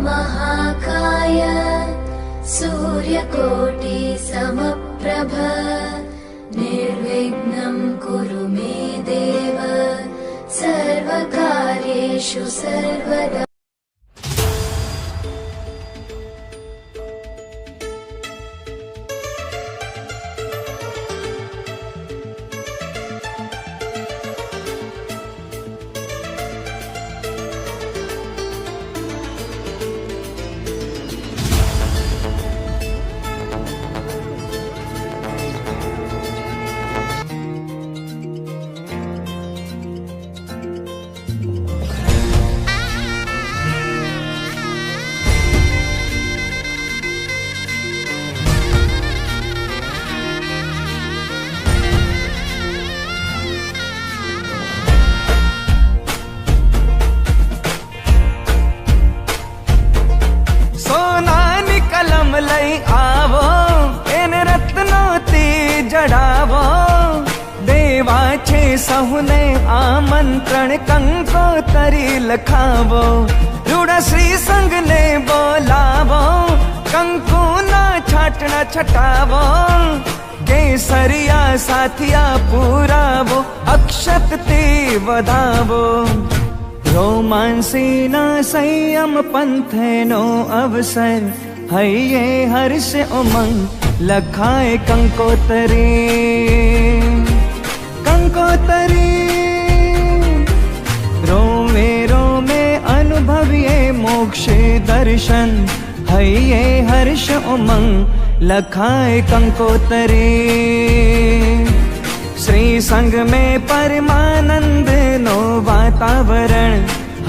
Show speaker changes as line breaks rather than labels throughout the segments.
महाकाय सूर्यकोटि समप्रभ निर्विघ्नं कुरु मे देव सर्वकार्येषु सर्वदा।
લઈ આવો એને રત્નોથી જડાવો દેવા છે સહુને આમંત્રણ કંકોતરી લખાવો રૂડા શ્રી સંગને બોલાવો કંકુના છાટણા છટાવો કેસરિયા સાથિયા પુરાવો અક્ષતથી વધાવો રોમાંસીના સંયમ પંથેનો અવસર હૈયે હર્ષ ઉમંગ લખાય કંકોતરી કંકોતરી રોમે રોમે અનુભવીએ મોક્ષ દર્શન હૈયે હર્ષ ઉમંગ લખાય કંકોતરી શ્રી સંગ में परमानंद नो वातावरण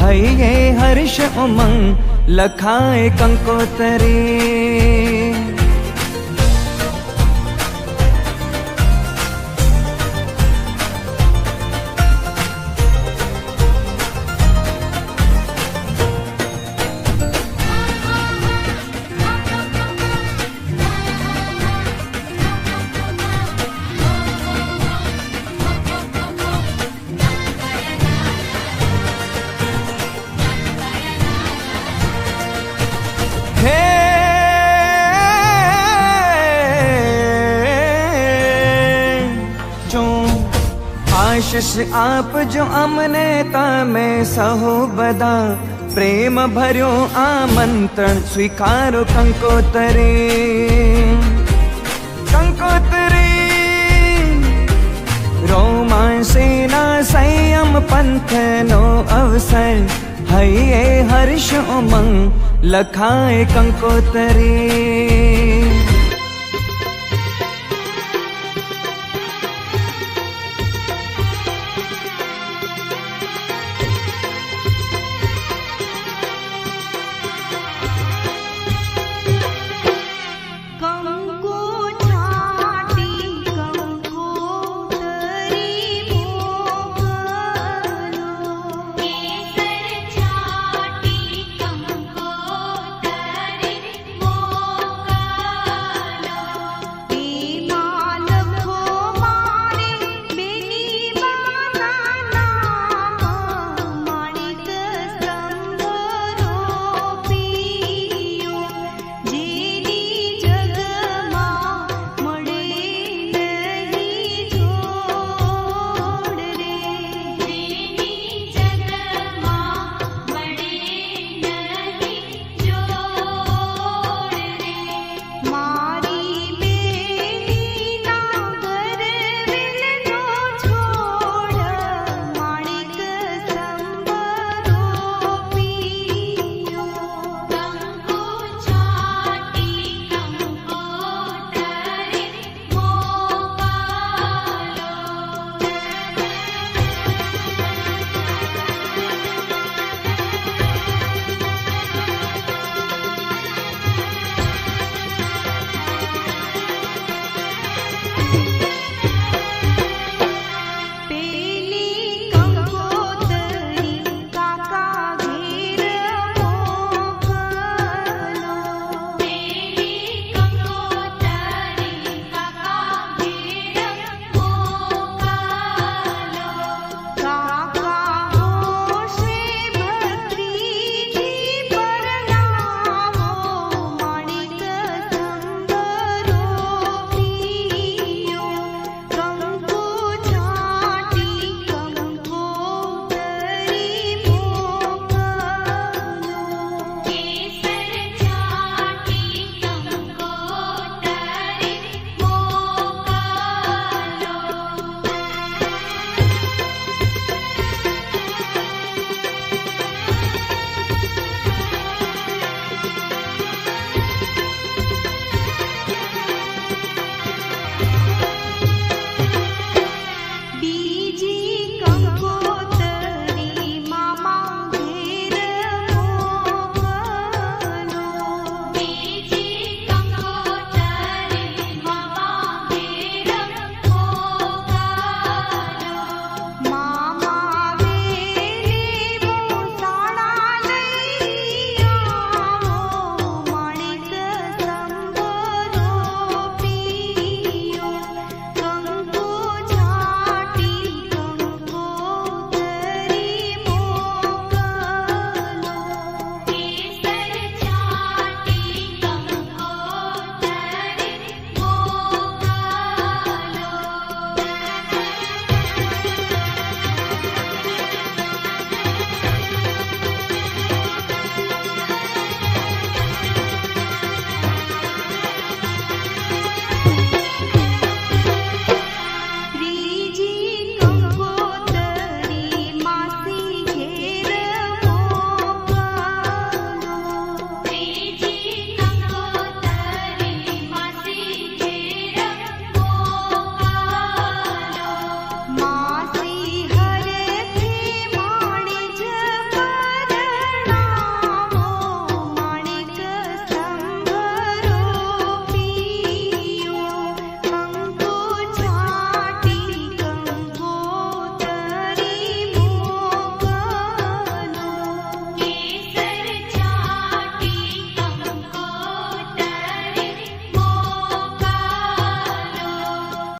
हये हर्ष उमंग लखाए कंकोतरी। आशीष आप जो अमने तामे सहो बदा प्रेम भर्यो आमंत्रण स्वीकारो कंकोतरी कंकोतरी रोमांसीना संयम पंथनो अवसर हये हर्ष उमंग लखाए कंकोतरी।